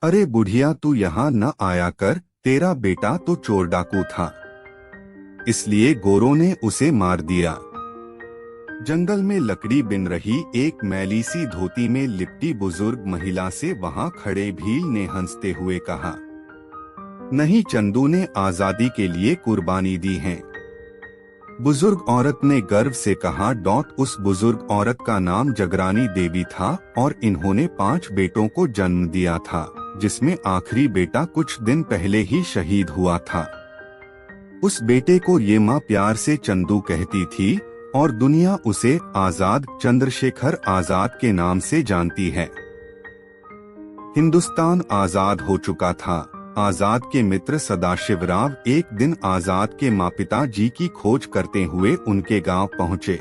अरे बुढ़िया, तू यहाँ न आया कर, तेरा बेटा तो चोर डाकू था, इसलिए गोरों ने उसे मार दिया। जंगल में लकड़ी बिन रही एक मैली सी धोती में लिपटी बुजुर्ग महिला से वहां खड़े भील ने हंसते हुए कहा, नहीं, चंदू ने आजादी के लिए कुर्बानी दी है। बुजुर्ग औरत ने गर्व से कहा। उस बुजुर्ग औरत का नाम जगरानी देवी था और इन्होंने 5 बेटों को जन्म दिया था, जिसमें आखिरी बेटा कुछ दिन पहले ही शहीद हुआ था। उस बेटे को ये माँ प्यार से चंदू कहती थी और दुनिया उसे आजाद, चंद्रशेखर आजाद के नाम से जानती है। हिंदुस्तान आजाद हो चुका था। आजाद के मित्र सदाशिवराव एक दिन आजाद के माता जी की खोज करते हुए उनके गांव पहुंचे।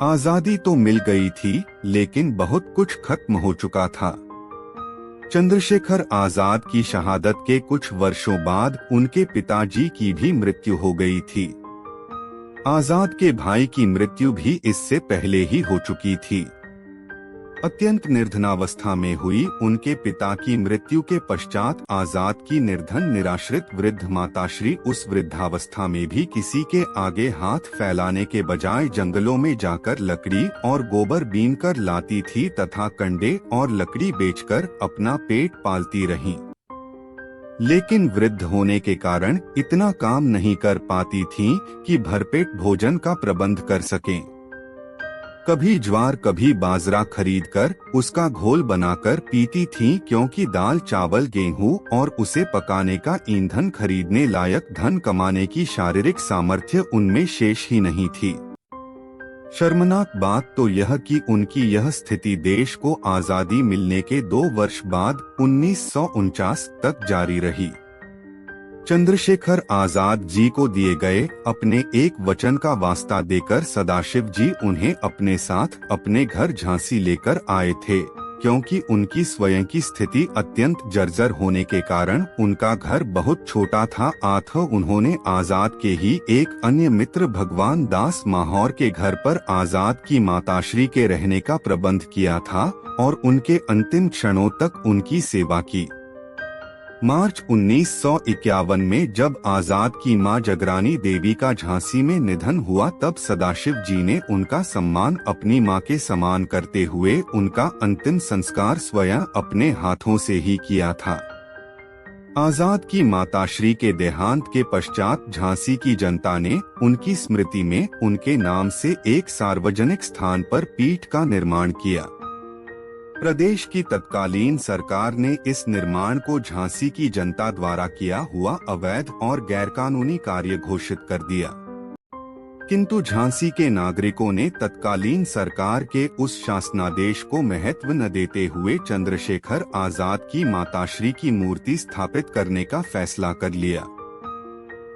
आजादी तो मिल गई थी, लेकिन बहुत कुछ खत्म हो चुका था। चंद्रशेखर आजाद की शहादत के कुछ वर्षों बाद उनके पिताजी की भी मृत्यु हो गई थी। आजाद के भाई की मृत्यु भी इससे पहले ही हो चुकी थी। अत्यंत निर्धनावस्था में हुई उनके पिता की मृत्यु के पश्चात आजाद की निर्धन निराश्रित वृद्ध माताश्री उस वृद्धावस्था में भी किसी के आगे हाथ फैलाने के बजाय जंगलों में जाकर लकड़ी और गोबर बीनकर लाती थी तथा कंडे और लकड़ी बेचकर अपना पेट पालती रहीं। लेकिन वृद्ध होने के कारण इतना काम नहीं कर पाती थीं कि भरपेट भोजन का प्रबंध कर सकें। कभी ज्वार कभी बाजरा खरीदकर उसका घोल बनाकर पीती थीं, क्योंकि दाल चावल गेहूं और उसे पकाने का ईंधन खरीदने लायक धन कमाने की शारीरिक सामर्थ्य उनमें शेष ही नहीं थी। शर्मनाक बात तो यह कि उनकी यह स्थिति देश को आजादी मिलने के 2 वर्ष बाद 1949 तक जारी रही। चंद्रशेखर आजाद जी को दिए गए अपने एक वचन का वास्ता देकर सदाशिव जी उन्हें अपने साथ अपने घर झांसी लेकर आए थे, क्योंकि उनकी स्वयं की स्थिति अत्यंत जर्जर होने के कारण उनका घर बहुत छोटा था। उन्होंने आजाद के ही एक अन्य मित्र भगवान दास माहौर के घर पर आजाद की माताश्री के रहने का प्रबंध किया था और उनके अंतिम क्षणों तक उनकी सेवा की। मार्च 1951 में जब आजाद की मां जगरानी देवी का झांसी में निधन हुआ, तब सदाशिव जी ने उनका सम्मान अपनी मां के समान करते हुए उनका अंतिम संस्कार स्वयं अपने हाथों से ही किया था। आजाद की माताश्री के देहांत के पश्चात झांसी की जनता ने उनकी स्मृति में उनके नाम से एक सार्वजनिक स्थान पर पीठ का निर्माण किया। प्रदेश की तत्कालीन सरकार ने इस निर्माण को झांसी की जनता द्वारा किया हुआ अवैध और गैरकानूनी कार्य घोषित कर दिया, किंतु झांसी के नागरिकों ने तत्कालीन सरकार के उस शासनादेश को महत्व न देते हुए चंद्रशेखर आजाद की माताश्री की मूर्ति स्थापित करने का फैसला कर लिया।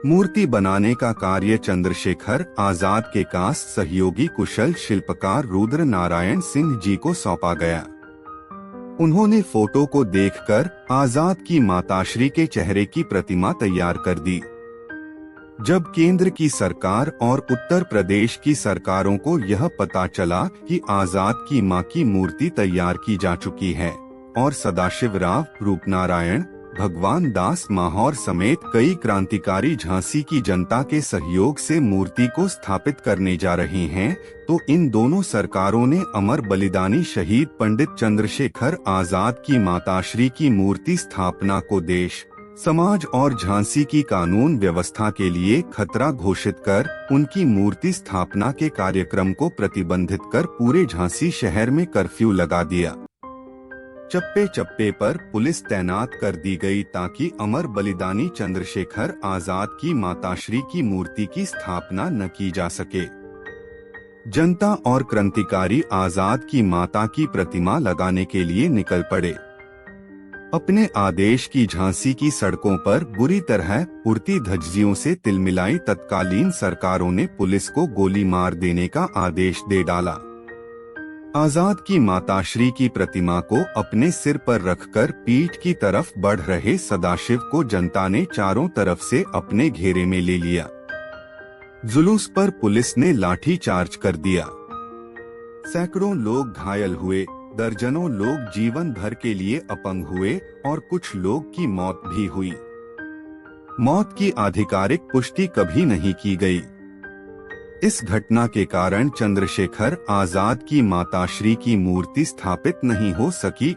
मूर्ति बनाने का कार्य चंद्रशेखर आजाद के कास्ट सहयोगी कुशल शिल्पकार रुद्र नारायण सिंह जी को सौंपा गया। उन्होंने फोटो को देखकर आजाद की माताश्री के चेहरे की प्रतिमा तैयार कर दी। जब केंद्र की सरकार और उत्तर प्रदेश की सरकारों को यह पता चला कि आजाद की मां की मूर्ति तैयार की जा चुकी है और सदाशिवराव, रूपनारायण, भगवान दास माहौर समेत कई क्रांतिकारी झांसी की जनता के सहयोग से मूर्ति को स्थापित करने जा रहे हैं, तो इन दोनों सरकारों ने अमर बलिदानी शहीद पंडित चंद्रशेखर आजाद की माताश्री की मूर्ति स्थापना को देश, समाज और झांसी की कानून व्यवस्था के लिए खतरा घोषित कर उनकी मूर्ति स्थापना के कार्यक्रम को प्रतिबंधित कर पूरे झांसी शहर में कर्फ्यू लगा दिया। चप्पे चप्पे पर पुलिस तैनात कर दी गई ताकि अमर बलिदानी चंद्रशेखर आजाद की माताश्री की मूर्ति की स्थापना न की जा सके। जनता और क्रांतिकारी आजाद की माता की प्रतिमा लगाने के लिए निकल पड़े। अपने आदेश की झांसी की सड़कों पर बुरी तरह उड़ती धज्जियों से तिलमिलाई तत्कालीन सरकारों ने पुलिस को गोली मार देने का आदेश दे डाला। आजाद की माताश्री की प्रतिमा को अपने सिर पर रखकर पीठ की तरफ बढ़ रहे सदाशिव को जनता ने चारों तरफ से अपने घेरे में ले लिया। जुलूस पर पुलिस ने लाठी चार्ज कर दिया। सैकड़ों लोग घायल हुए, दर्जनों लोग जीवन भर के लिए अपंग हुए और कुछ लोग की मौत भी हुई। मौत की आधिकारिक पुष्टि कभी नहीं की गई। इस घटना के कारण चंद्रशेखर आजाद की माताश्री की मूर्ति स्थापित नहीं हो सकी।